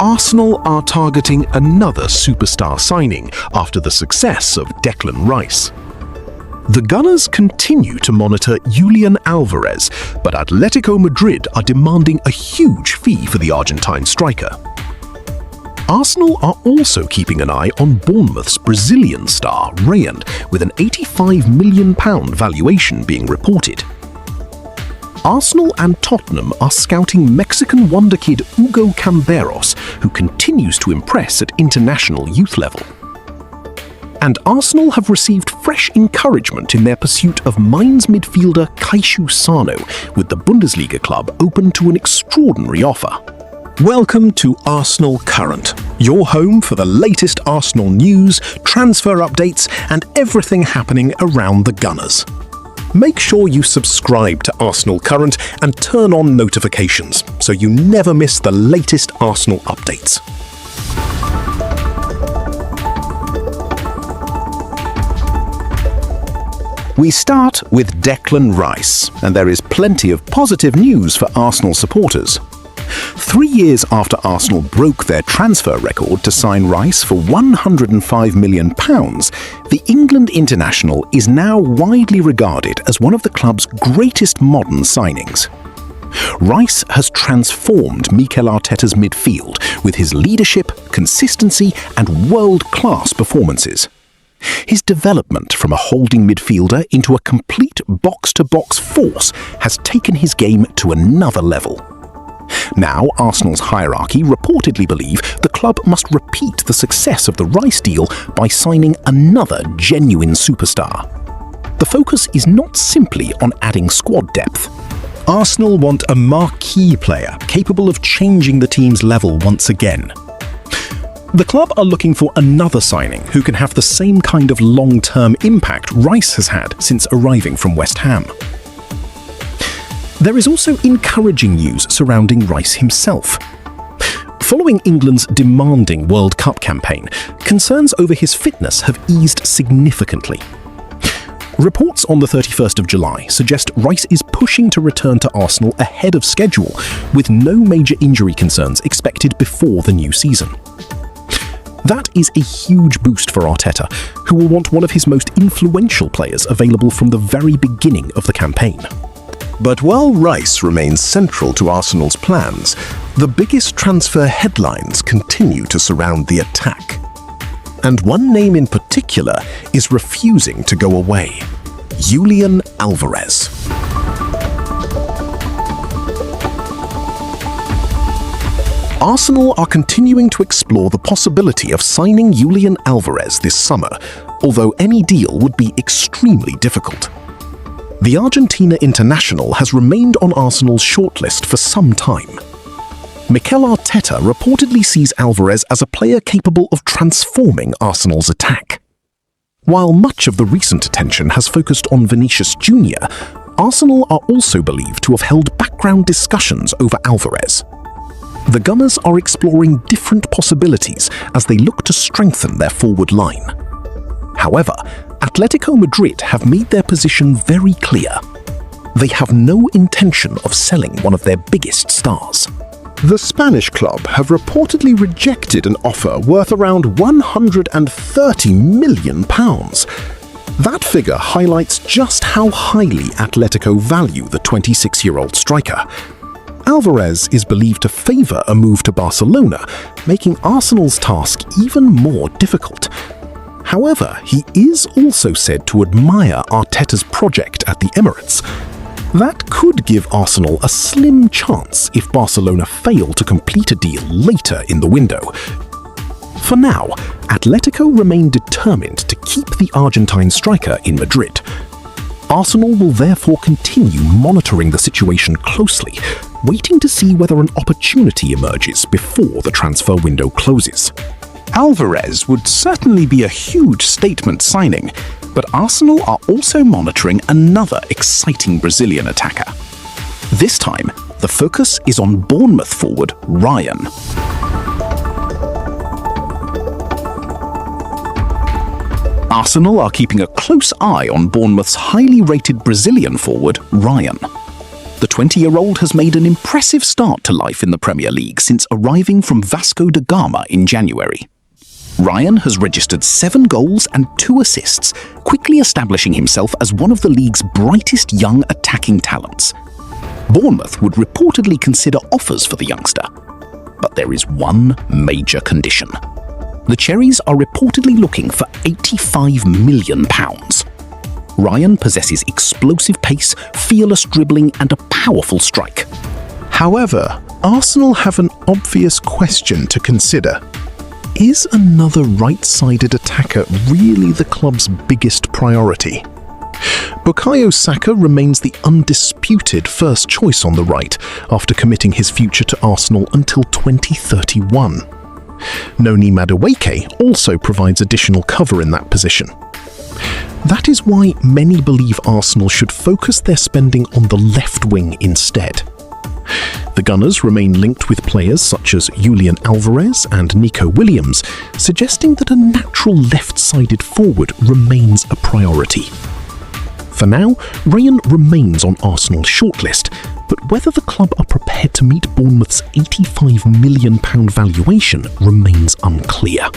Arsenal are targeting another superstar signing after the success of Declan Rice. The Gunners continue to monitor Julián Álvarez, but Atlético Madrid are demanding a huge fee for the Argentine striker. Arsenal are also keeping an eye on Bournemouth's Brazilian star Rayan, with an £85 million valuation being reported. Arsenal and Tottenham are scouting Mexican wonderkid Hugo Camberos, who continues to impress at international youth level. And Arsenal have received fresh encouragement in their pursuit of Mainz midfielder Kaishū Sano, with the Bundesliga club open to an extraordinary offer. Welcome to Arsenal Current, your home for the latest Arsenal news, transfer updates, and everything happening around the Gunners. Make sure you subscribe to Arsenal Current and turn on notifications so you never miss the latest Arsenal updates. We start with Declan Rice, and there is plenty of positive news for Arsenal supporters. 3 years after Arsenal broke their transfer record to sign Rice for £105 million, the England international is now widely regarded as one of the club's greatest modern signings. Rice has transformed Mikel Arteta's midfield with his leadership, consistency, and world-class performances. His development from a holding midfielder into a complete box-to-box force has taken his game to another level. Now, Arsenal's hierarchy reportedly believe the club must repeat the success of the Rice deal by signing another genuine superstar. The focus is not simply on adding squad depth. Arsenal want a marquee player capable of changing the team's level once again. The club are looking for another signing who can have the same kind of long-term impact Rice has had since arriving from West Ham. There is also encouraging news surrounding Rice himself. Following England's demanding World Cup campaign, concerns over his fitness have eased significantly. Reports on the 31st of July suggest Rice is pushing to return to Arsenal ahead of schedule, with no major injury concerns expected before the new season. That is a huge boost for Arteta, who will want one of his most influential players available from the very beginning of the campaign. But while Rice remains central to Arsenal's plans, the biggest transfer headlines continue to surround the attack. And one name in particular is refusing to go away: Julián Álvarez. Arsenal are continuing to explore the possibility of signing Julián Álvarez this summer, although any deal would be extremely difficult. The Argentina international has remained on Arsenal's shortlist for some time. Mikel Arteta reportedly sees Álvarez as a player capable of transforming Arsenal's attack. While much of the recent attention has focused on Vinicius Jr., Arsenal are also believed to have held background discussions over Álvarez. The Gunners are exploring different possibilities as they look to strengthen their forward line. However, Atlético Madrid have made their position very clear. They have no intention of selling one of their biggest stars. The Spanish club have reportedly rejected an offer worth around £130 million. That figure highlights just how highly Atlético value the 26-year-old striker. Álvarez is believed to favour a move to Barcelona, making Arsenal's task even more difficult. However, he is also said to admire Arteta's project at the Emirates. That could give Arsenal a slim chance if Barcelona fail to complete a deal later in the window. For now, Atlético remain determined to keep the Argentine striker in Madrid. Arsenal will therefore continue monitoring the situation closely, waiting to see whether an opportunity emerges before the transfer window closes. Álvarez would certainly be a huge statement signing, but Arsenal are also monitoring another exciting Brazilian attacker. This time, the focus is on Bournemouth forward Rayan. Arsenal are keeping a close eye on Bournemouth's highly rated Brazilian forward Rayan. The 20-year-old has made an impressive start to life in the Premier League since arriving from Vasco da Gama in January. Rayan has registered 7 goals and 2 assists, quickly establishing himself as one of the league's brightest young attacking talents. Bournemouth would reportedly consider offers for the youngster. But there is one major condition. The Cherries are reportedly looking for £85 million. Rayan possesses explosive pace, fearless dribbling and a powerful strike. However, Arsenal have an obvious question to consider. Is another right-sided attacker really the club's biggest priority? Bukayo Saka remains the undisputed first choice on the right after committing his future to Arsenal until 2031. Noni Madueke also provides additional cover in that position. That is why many believe Arsenal should focus their spending on the left wing instead. The Gunners remain linked with players such as Julián Álvarez and Nico Williams, suggesting that a natural left-sided forward remains a priority. For now, Rayan remains on Arsenal's shortlist, but whether the club are prepared to meet Bournemouth's £85 million valuation remains unclear.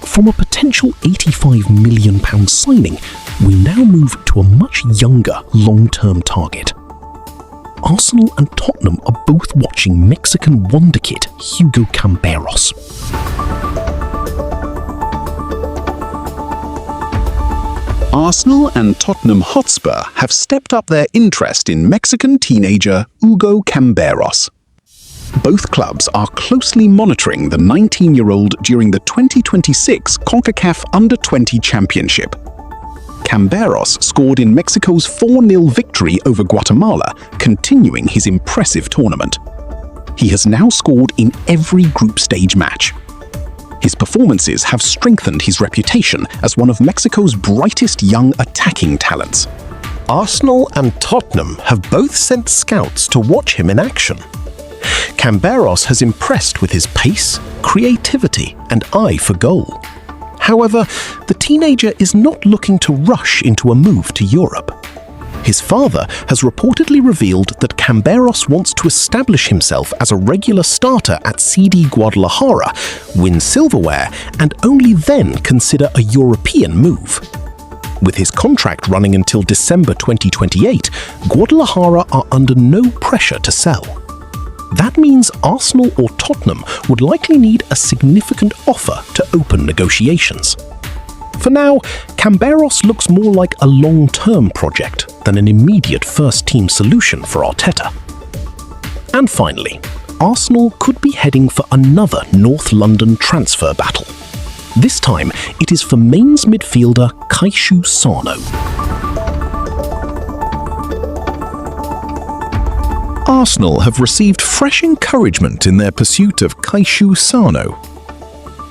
From a potential £85 million signing, we now move to a much younger long-term target. Arsenal and Tottenham are both watching Mexican wonderkid Hugo Camberos. Arsenal and Tottenham Hotspur have stepped up their interest in Mexican teenager Hugo Camberos. Both clubs are closely monitoring the 19-year-old during the 2026 CONCACAF Under-20 Championship. Camberos scored in Mexico's 4-0 victory over Guatemala, continuing his impressive tournament. He has now scored in every group stage match. His performances have strengthened his reputation as one of Mexico's brightest young attacking talents. Arsenal and Tottenham have both sent scouts to watch him in action. Camberos has impressed with his pace, creativity and eye for goal. However, the teenager is not looking to rush into a move to Europe. His father has reportedly revealed that Camberos wants to establish himself as a regular starter at CD Guadalajara, win silverware, and only then consider a European move. With his contract running until December 2028, Guadalajara are under no pressure to sell. That means Arsenal or Tottenham would likely need a significant offer to open negotiations. For now, Camberos looks more like a long-term project than an immediate first-team solution for Arteta. And finally, Arsenal could be heading for another North London transfer battle. This time, it is for Mainz midfielder Kaishū Sano. Arsenal have received fresh encouragement in their pursuit of Kaishū Sano.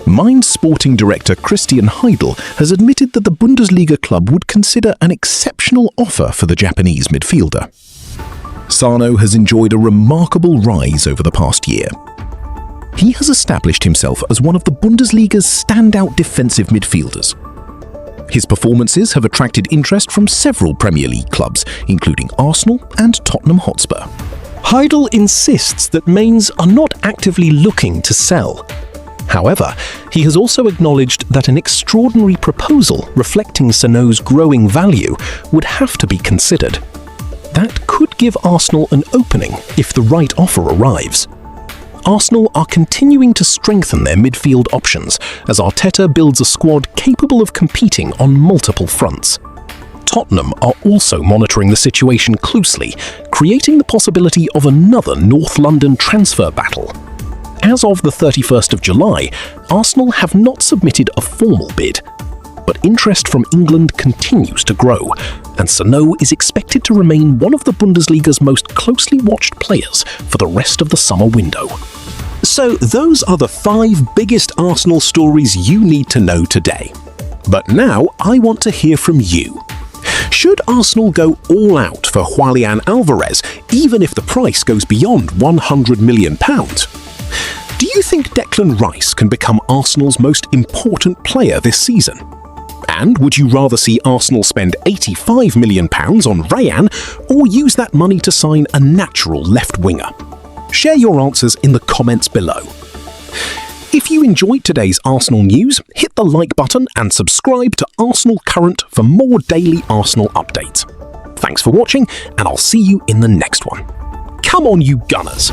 Mainz sporting director Christian Heidel has admitted that the Bundesliga club would consider an exceptional offer for the Japanese midfielder. Sano has enjoyed a remarkable rise over the past year. He has established himself as one of the Bundesliga's standout defensive midfielders. His performances have attracted interest from several Premier League clubs, including Arsenal and Tottenham Hotspur. Heidel insists that Mainz are not actively looking to sell. However, he has also acknowledged that an extraordinary proposal reflecting Sano's growing value would have to be considered. That could give Arsenal an opening if the right offer arrives. Arsenal are continuing to strengthen their midfield options as Arteta builds a squad capable of competing on multiple fronts. Tottenham are also monitoring the situation closely, creating the possibility of another North London transfer battle. As of the 31st of July, Arsenal have not submitted a formal bid, but interest from England continues to grow, and Sano is expected to remain one of the Bundesliga's most closely watched players for the rest of the summer window. So those are the 5 biggest Arsenal stories you need to know today. But now I want to hear from you. Should Arsenal go all out for Julián Álvarez, even if the price goes beyond £100 million? Do you think Declan Rice can become Arsenal's most important player this season? And would you rather see Arsenal spend £85 million on Rayan or use that money to sign a natural left winger? Share your answers in the comments below. If you enjoyed today's Arsenal news, hit the like button and subscribe to Arsenal Current for more daily Arsenal updates. Thanks for watching, and I'll see you in the next one. Come on, you Gunners!